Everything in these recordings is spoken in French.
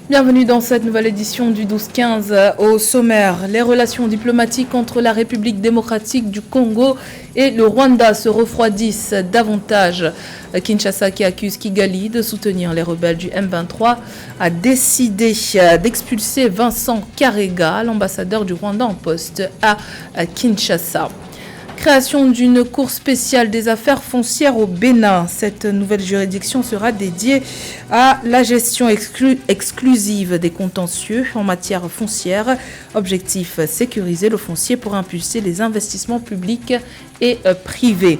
Bienvenue dans cette nouvelle édition du 12-15. Au sommaire, les relations diplomatiques entre la République démocratique du Congo et le Rwanda se refroidissent davantage. Kinshasa, qui accuse Kigali de soutenir les rebelles du M23, a décidé d'expulser Vincent Karega, l'ambassadeur du Rwanda en poste à Kinshasa. Création d'une cour spéciale des affaires foncières au Bénin. Cette nouvelle juridiction sera dédiée à la gestion exclusive des contentieux en matière foncière. Objectif, sécuriser le foncier pour impulser les investissements publics et privés.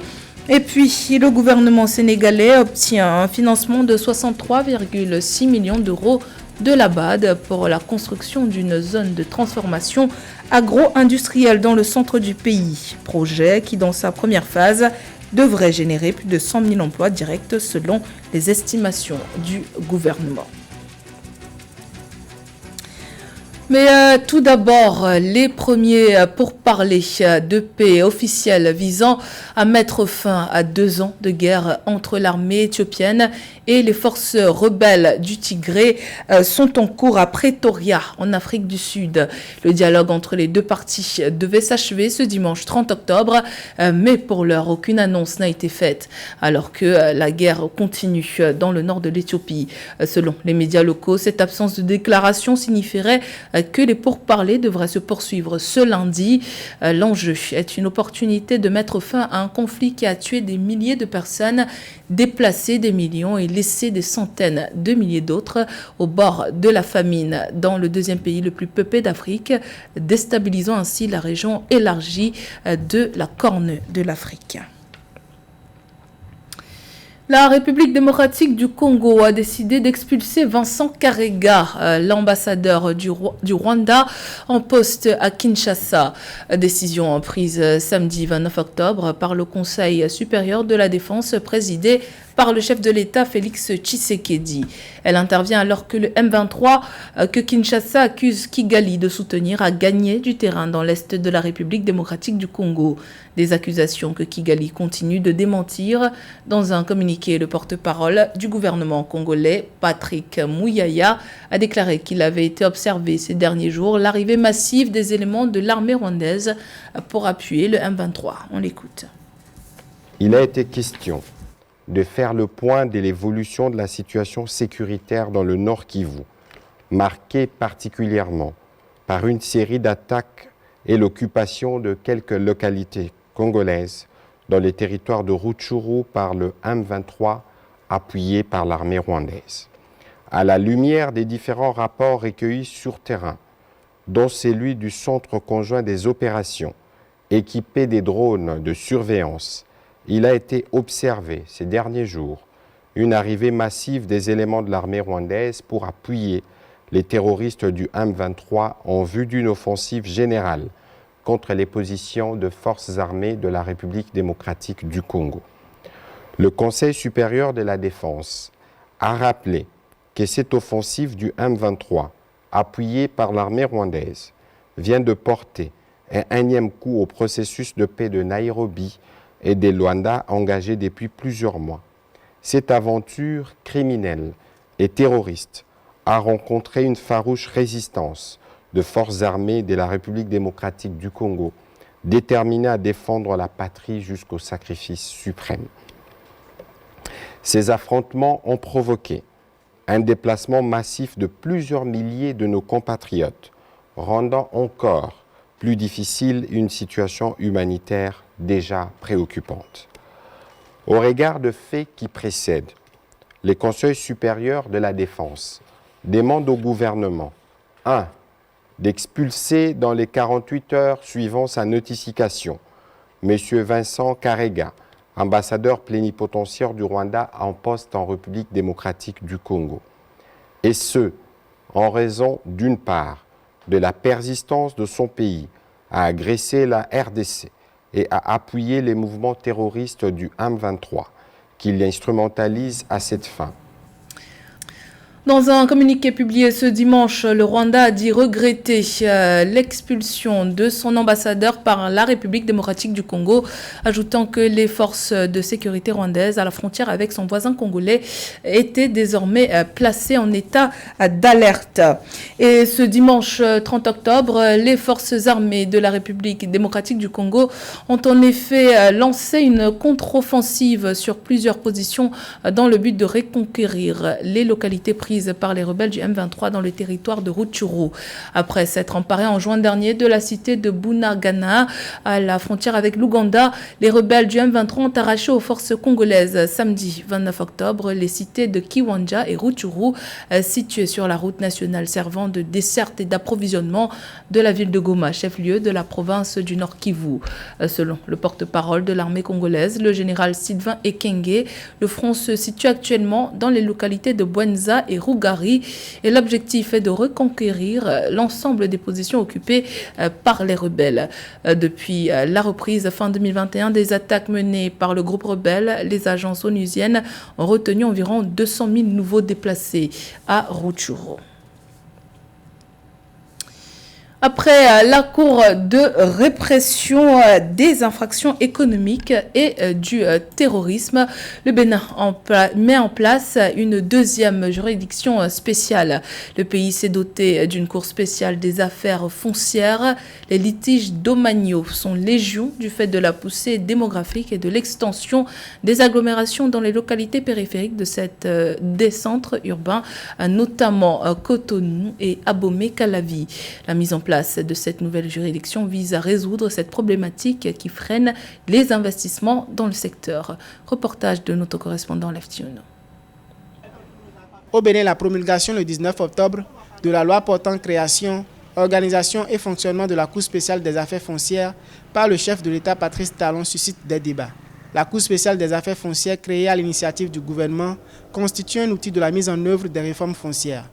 Et puis, le gouvernement sénégalais obtient un financement de 63,6 millions d'euros de la BAD pour la construction d'une zone de transformation agro-industrielle dans le centre du pays. Projet qui, dans sa première phase, devrait générer plus de 100 000 emplois directs selon les estimations du gouvernement. Mais tout d'abord, les premiers pourparlers de paix officiels visant à mettre fin à 2 ans de guerre entre l'armée éthiopienne et les forces rebelles du Tigré sont en cours à Pretoria, en Afrique du Sud. Le dialogue entre les deux parties devait s'achever ce dimanche 30 octobre, mais pour l'heure, aucune annonce n'a été faite, alors que la guerre continue dans le nord de l'Éthiopie. Selon les médias locaux, cette absence de déclaration signifierait que les pourparlers devraient se poursuivre ce lundi. L'enjeu est une opportunité de mettre fin à un conflit qui a tué des milliers de personnes, déplacé des millions et laissé des centaines de milliers d'autres au bord de la famine dans le deuxième pays le plus peuplé d'Afrique, déstabilisant ainsi la région élargie de la Corne de l'Afrique. La République démocratique du Congo a décidé d'expulser Vincent Karega, l'ambassadeur du Rwanda en poste à Kinshasa. Décision prise samedi 29 octobre par le Conseil supérieur de la défense présidé par le chef de l'État Félix Tshisekedi. Elle intervient alors que le M23, que Kinshasa accuse Kigali de soutenir, a gagné du terrain dans l'est de la République démocratique du Congo. Des accusations que Kigali continue de démentir. Dans un communiqué, le porte-parole du gouvernement congolais, Patrick Muyaya, a déclaré qu'il avait été observé ces derniers jours l'arrivée massive des éléments de l'armée rwandaise pour appuyer le M23. On l'écoute. Il a été question de faire le point de l'évolution de la situation sécuritaire dans le Nord Kivu, marquée particulièrement par une série d'attaques et l'occupation de quelques localités congolaises dans les territoires de Rutshuru par le M23 appuyé par l'armée rwandaise. À la lumière des différents rapports recueillis sur terrain, dont celui du Centre conjoint des opérations, équipé des drones de surveillance, il a été observé ces derniers jours une arrivée massive des éléments de l'armée rwandaise pour appuyer les terroristes du M23 en vue d'une offensive générale contre les positions de forces armées de la République démocratique du Congo. Le Conseil supérieur de la défense a rappelé que cette offensive du M23, appuyée par l'armée rwandaise, vient de porter un énième coup au processus de paix de Nairobi et des Luanda engagés depuis plusieurs mois. Cette aventure criminelle et terroriste a rencontré une farouche résistance de forces armées de la République démocratique du Congo, déterminées à défendre la patrie jusqu'au sacrifice suprême. Ces affrontements ont provoqué un déplacement massif de plusieurs milliers de nos compatriotes, rendant encore plus difficile une situation humanitaire déjà préoccupante. Au regard de faits qui précèdent, le Conseil supérieur de la défense demande au gouvernement 1. D'expulser dans les 48 heures suivant sa notification M. Vincent Karega, ambassadeur plénipotentiaire du Rwanda en poste en République démocratique du Congo. Et ce, en raison d'une part de la persistance de son pays à agresser la RDC et à appuyer les mouvements terroristes du M23 qu'il instrumentalise à cette fin. Dans un communiqué publié ce dimanche, le Rwanda a dit regretter l'expulsion de son ambassadeur par la République démocratique du Congo, ajoutant que les forces de sécurité rwandaises à la frontière avec son voisin congolais étaient désormais placées en état d'alerte. Et ce dimanche 30 octobre, les forces armées de la République démocratique du Congo ont en effet lancé une contre-offensive sur plusieurs positions dans le but de reconquérir les localités prises par les rebelles du M23 dans le territoire de Rutshuru. Après s'être emparés en juin dernier de la cité de Bunagana à la frontière avec l'Ouganda, les rebelles du M23 ont arraché aux forces congolaises samedi 29 octobre les cités de Kiwanja et Rutshuru situées sur la route nationale servant de desserte et d'approvisionnement de la ville de Goma, chef-lieu de la province du Nord Kivu. Selon le porte-parole de l'armée congolaise, le général Sylvain Ekenge, le front se situe actuellement dans les localités de Bwenza et Rugari et l'objectif est de reconquérir l'ensemble des positions occupées par les rebelles. Depuis la reprise fin 2021 des attaques menées par le groupe rebelle, les agences onusiennes ont retenu environ 200 000 nouveaux déplacés à Rutshuru. Après la Cour de répression des infractions économiques et du terrorisme, le Bénin met en place une deuxième juridiction spéciale. Le pays s'est doté d'une cour spéciale des affaires foncières. Les litiges domaniaux sont légion du fait de la poussée démographique et de l'extension des agglomérations dans les localités périphériques des centres urbains, notamment Cotonou et Abomey-Calavi. La mise en place de cette nouvelle juridiction vise à résoudre cette problématique qui freine les investissements dans le secteur. Reportage de notre correspondant Leftiono. Au Bénin, la promulgation le 19 octobre de la loi portant création, organisation et fonctionnement de la Cour spéciale des affaires foncières par le chef de l'État Patrice Talon suscite des débats. La Cour spéciale des affaires foncières, créée à l'initiative du gouvernement, constitue un outil de la mise en œuvre des réformes foncières.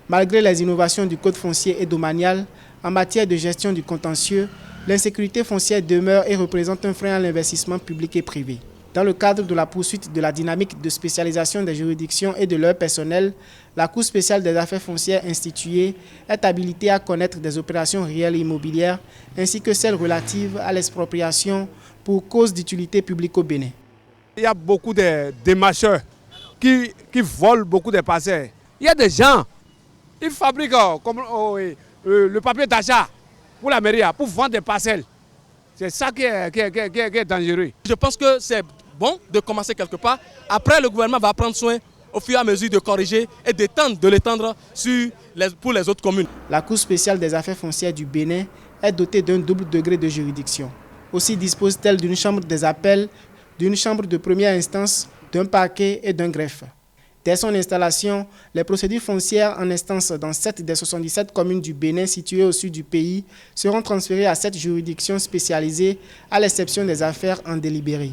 Malgré les innovations du code foncier et domanial en matière de gestion du contentieux, l'insécurité foncière demeure et représente un frein à l'investissement public et privé. Dans le cadre de la poursuite de la dynamique de spécialisation des juridictions et de leur personnel, la Cour spéciale des affaires foncières instituée est habilitée à connaître des opérations réelles immobilières ainsi que celles relatives à l'expropriation pour cause d'utilité publique au Bénin. Il y a beaucoup de démarcheurs qui volent beaucoup de parcelles. Il y a des gens qui fabriquent comme le papier d'achat pour la mairie, pour vendre des parcelles. C'est ça qui est dangereux. Je pense que c'est bon de commencer quelque part. Après, le gouvernement va prendre soin au fur et à mesure de corriger et de l'étendre pour les autres communes. La Cour spéciale des affaires foncières du Bénin est dotée d'un double degré de juridiction. Aussi dispose-t-elle d'une chambre des appels, d'une chambre de première instance, d'un parquet et d'un greffe. Dès son installation, les procédures foncières en instance dans 7 des 77 communes du Bénin situées au sud du pays seront transférées à cette juridiction spécialisée, à l'exception des affaires en délibéré.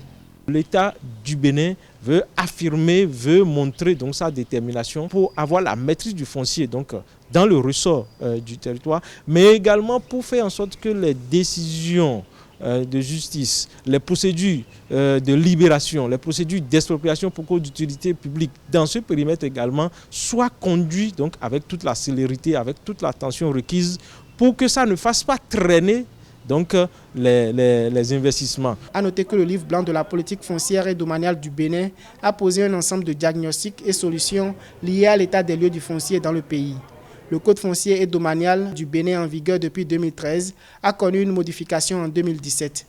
L'État du Bénin veut affirmer, veut montrer donc sa détermination pour avoir la maîtrise du foncier donc, dans le ressort du territoire, mais également pour faire en sorte que les décisions de justice, les procédures de libération, les procédures d'expropriation pour cause d'utilité publique dans ce périmètre également soient conduites donc avec toute la célérité, avec toute l'attention requise pour que ça ne fasse pas traîner donc les investissements. A noter que le livre blanc de la politique foncière et domaniale du Bénin a posé un ensemble de diagnostics et solutions liés à l'état des lieux du foncier dans le pays. Le code foncier et domanial du Bénin en vigueur depuis 2013 a connu une modification en 2017.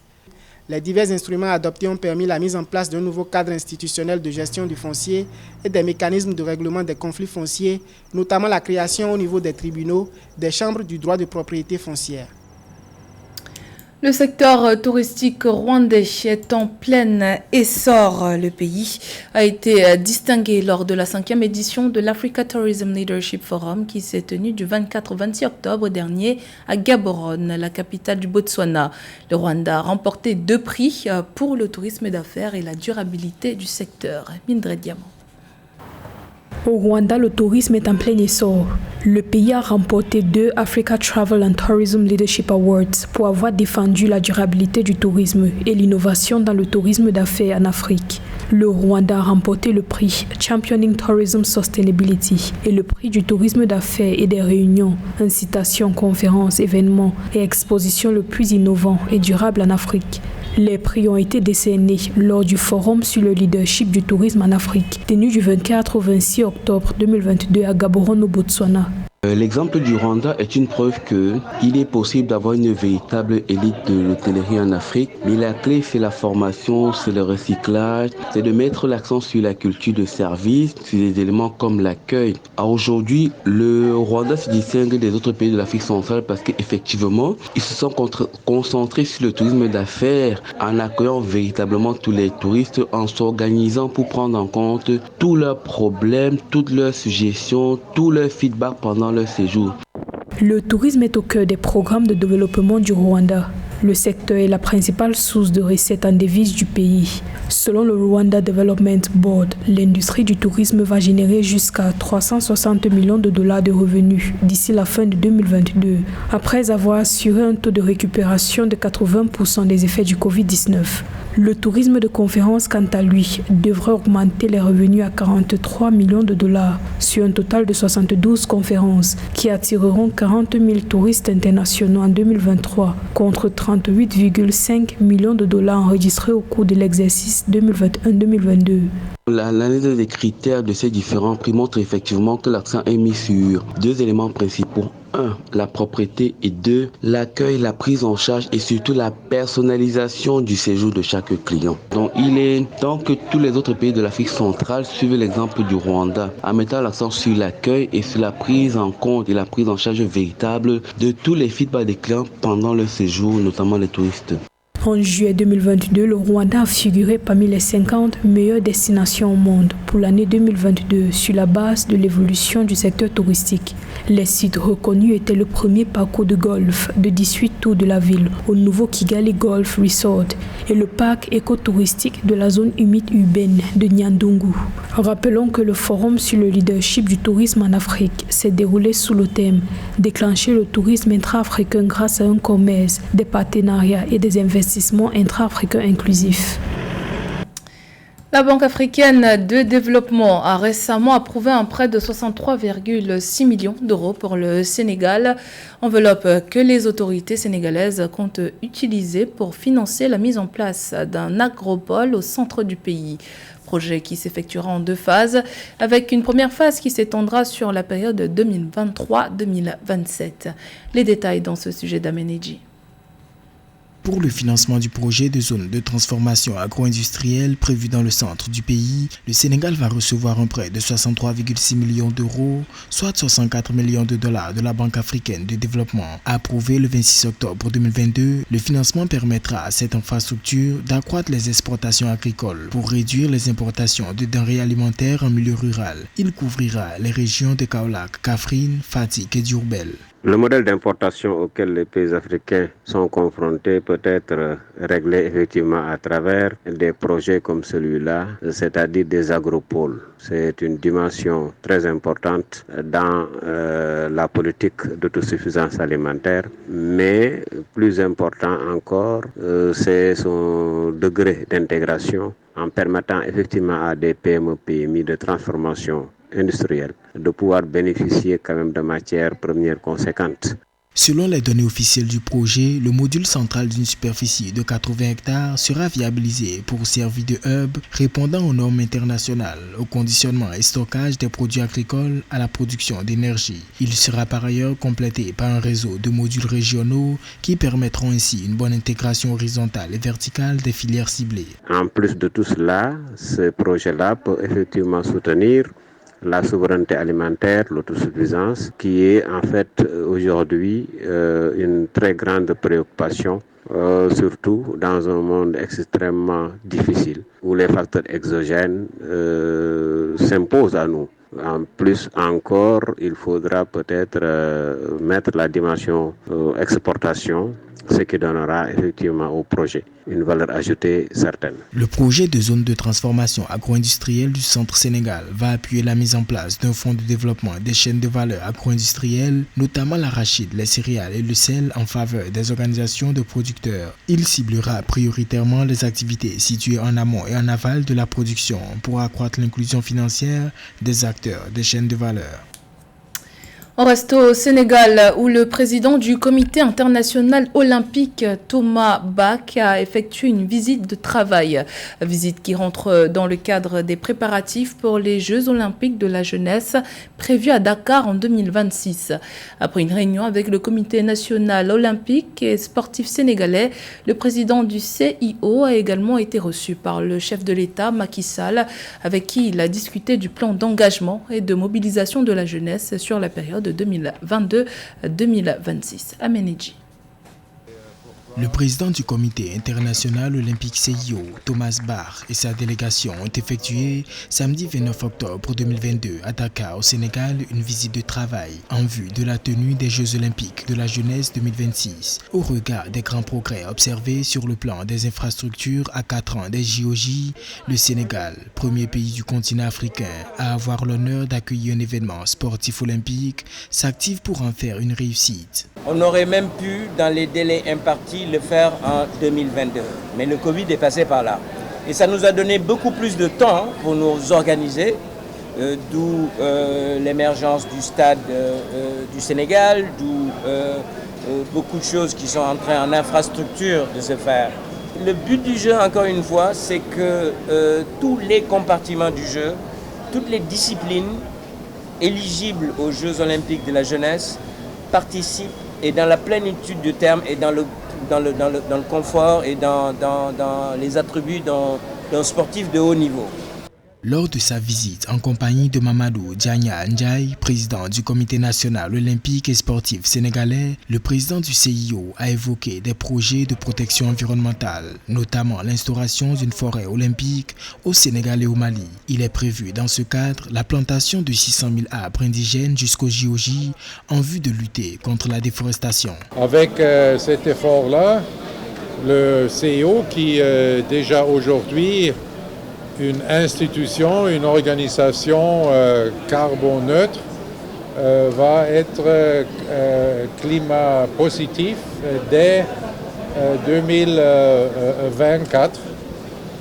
Les divers instruments adoptés ont permis la mise en place d'un nouveau cadre institutionnel de gestion du foncier et des mécanismes de règlement des conflits fonciers, notamment la création au niveau des tribunaux des chambres du droit de propriété foncière. Le secteur touristique rwandais est en plein essor. Le pays a été distingué lors de la 5e édition de l'Africa Tourism Leadership Forum qui s'est tenue du 24 au 26 octobre dernier à Gaborone, la capitale du Botswana. Le Rwanda a remporté 2 prix pour le tourisme d'affaires et la durabilité du secteur. Mildred Diamant. Au Rwanda, le tourisme est en plein essor. Le pays a remporté 2 Africa Travel and Tourism Leadership Awards pour avoir défendu la durabilité du tourisme et l'innovation dans le tourisme d'affaires en Afrique. Le Rwanda a remporté le prix Championing Tourism Sustainability et le prix du tourisme d'affaires et des réunions, incitations, conférences, événements et expositions le plus innovant et durable en Afrique. Les prix ont été décernés lors du forum sur le leadership du tourisme en Afrique, tenu du 24 au 26 octobre 2022 à Gaborone au Botswana. L'exemple du Rwanda est une preuve qu'il est possible d'avoir une véritable élite de l'hôtellerie en Afrique. Mais la clé, c'est la formation, c'est le recyclage, c'est de mettre l'accent sur la culture de service, sur des éléments comme l'accueil. Aujourd'hui, le Rwanda se distingue des autres pays de l'Afrique centrale parce qu'effectivement, ils se sont concentrés sur le tourisme d'affaires en accueillant véritablement tous les touristes, en s'organisant pour prendre en compte tous leurs problèmes, toutes leurs suggestions, tous leurs feedbacks pendant leur séjour. Le tourisme est au cœur des programmes de développement du Rwanda. Le secteur est la principale source de recettes en devises du pays. Selon le Rwanda Development Board, l'industrie du tourisme va générer jusqu'à 360 millions de dollars de revenus d'ici la fin de 2022, après avoir assuré un taux de récupération de 80% des effets du Covid-19. Le tourisme de conférence, quant à lui, devrait augmenter les revenus à 43 millions de dollars sur un total de 72 conférences qui attireront 40 000 touristes internationaux en 2023 contre 38,5 millions de dollars enregistrés au cours de l'exercice 2021-2022. L'analyse des critères de ces différents prix montre effectivement que l'accent est mis sur deux éléments principaux. 1. La propreté et 2. L'accueil, la prise en charge et surtout la personnalisation du séjour de chaque client. Donc il est temps que tous les autres pays de l'Afrique centrale suivent l'exemple du Rwanda en mettant l'accent sur l'accueil et sur la prise en compte et la prise en charge véritable de tous les feedbacks des clients pendant leur séjour, notamment les touristes. En juillet 2022, le Rwanda a figuré parmi les 50 meilleures destinations au monde pour l'année 2022 sur la base de l'évolution du secteur touristique. Les sites reconnus étaient le premier parcours de golf de 18 tours de la ville au nouveau Kigali Golf Resort et le parc écotouristique de la zone humide urbaine de Nyandungu. Rappelons que le forum sur le leadership du tourisme en Afrique s'est déroulé sous le thème « Déclencher le tourisme intra-africain grâce à un commerce, des partenariats et des investissements intra-africains inclusifs ». La Banque africaine de développement a récemment approuvé un prêt de 63,6 millions d'euros pour le Sénégal, enveloppe que les autorités sénégalaises comptent utiliser pour financer la mise en place d'un agropole au centre du pays. Projet qui s'effectuera en 2 phases, avec une première phase qui s'étendra sur la période 2023-2027. Les détails dans ce sujet d'Ameneji. Pour le financement du projet de zone de transformation agro-industrielle prévu dans le centre du pays, le Sénégal va recevoir un prêt de 63,6 millions d'euros, soit 64 millions de dollars de la Banque africaine de développement. Approuvé le 26 octobre 2022, le financement permettra à cette infrastructure d'accroître les exportations agricoles pour réduire les importations de denrées alimentaires en milieu rural. Il couvrira les régions de Kaolack, Kaffrine, Fatick et Diourbel. Le modèle d'importation auquel les pays africains sont confrontés peut être réglé effectivement à travers des projets comme celui-là, c'est-à-dire des agropoles. C'est une dimension très importante dans la politique d'autosuffisance alimentaire, mais plus important encore, c'est son degré d'intégration en permettant effectivement à des PME-PMI de transformation industrielle de pouvoir bénéficier quand même de matières premières conséquentes. Selon les données officielles du projet, le module central d'une superficie de 80 hectares sera viabilisé pour servir de hub répondant aux normes internationales, au conditionnement et stockage des produits agricoles à la production d'énergie. Il sera par ailleurs complété par un réseau de modules régionaux qui permettront ainsi une bonne intégration horizontale et verticale des filières ciblées. En plus de tout cela, ce projet-là peut effectivement soutenir la souveraineté alimentaire, l'autosuffisance, qui est en fait aujourd'hui une très grande préoccupation, surtout dans un monde extrêmement difficile, où les facteurs exogènes s'imposent à nous. En plus encore, il faudra peut-être mettre la dimension exportation ce qui donnera effectivement au projet une valeur ajoutée certaine. Le projet de zone de transformation agro-industrielle du Centre Sénégal va appuyer la mise en place d'un fonds de développement des chaînes de valeur agro-industrielles, notamment l'arachide, les céréales et le sel en faveur des organisations de producteurs. Il ciblera prioritairement les activités situées en amont et en aval de la production pour accroître l'inclusion financière des acteurs des chaînes de valeur. On reste au Sénégal où le président du comité international olympique Thomas Bach a effectué une visite de travail. Visite qui rentre dans le cadre des préparatifs pour les Jeux olympiques de la jeunesse prévus à Dakar en 2026. Après une réunion avec le comité national olympique et sportif sénégalais, le président du CIO a également été reçu par le chef de l'État Macky Sall, avec qui il a discuté du plan d'engagement et de mobilisation de la jeunesse sur la période 2022-2026. Aménidji. Le président du comité international olympique CIO, Thomas Bach, et sa délégation ont effectué samedi 29 octobre 2022 à Dakar, au Sénégal, une visite de travail en vue de la tenue des Jeux olympiques de la jeunesse 2026. Au regard des grands progrès observés sur le plan des infrastructures à 4 ans des JOJ, le Sénégal, premier pays du continent africain à avoir l'honneur d'accueillir un événement sportif olympique, s'active pour en faire une réussite. On aurait même pu, dans les délais impartis, le faire en 2022. Mais le Covid est passé par là. Et ça nous a donné beaucoup plus de temps pour nous organiser, d'où l'émergence du stade du Sénégal, d'où beaucoup de choses qui sont en train en infrastructure de se faire. Le but du jeu, encore une fois, c'est que tous les compartiments du jeu, toutes les disciplines éligibles aux Jeux olympiques de la jeunesse participent et dans la plénitude du terme et dans le confort et dans les attributs d'un sportif de haut niveau. Lors de sa visite en compagnie de Mamadou Diagna Ndiaye, président du comité national olympique et sportif sénégalais, le président du CIO a évoqué des projets de protection environnementale, notamment l'instauration d'une forêt olympique au Sénégal et au Mali. Il est prévu dans ce cadre la plantation de 600 000 arbres indigènes jusqu'au JOJ en vue de lutter contre la déforestation. Avec cet effort-là, le CIO qui déjà aujourd'hui une institution, une organisation carbone neutre va être climat positif dès 2024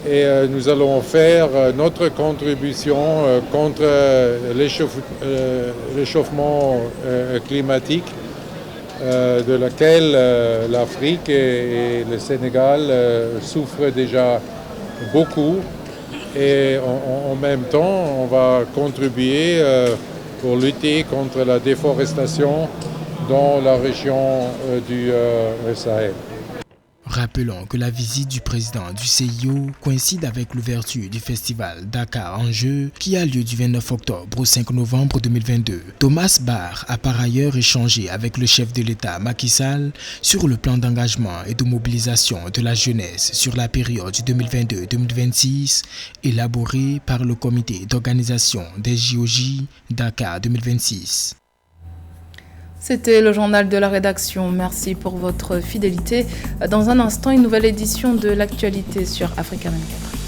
et nous allons faire notre contribution contre l'échauffement climatique de laquelle l'Afrique et le Sénégal souffrent déjà beaucoup. Et en même temps, on va contribuer pour lutter contre la déforestation dans la région du Sahel. Rappelons que la visite du président du CIO coïncide avec l'ouverture du festival Dakar en Jeux qui a lieu du 29 octobre au 5 novembre 2022. Thomas Bach a par ailleurs échangé avec le chef de l'État Macky Sall sur le plan d'engagement et de mobilisation de la jeunesse sur la période 2022-2026 élaboré par le comité d'organisation des JOJ Dakar 2026. C'était le journal de la rédaction. Merci pour votre fidélité. Dans un instant, une nouvelle édition de l'actualité sur Africa 24.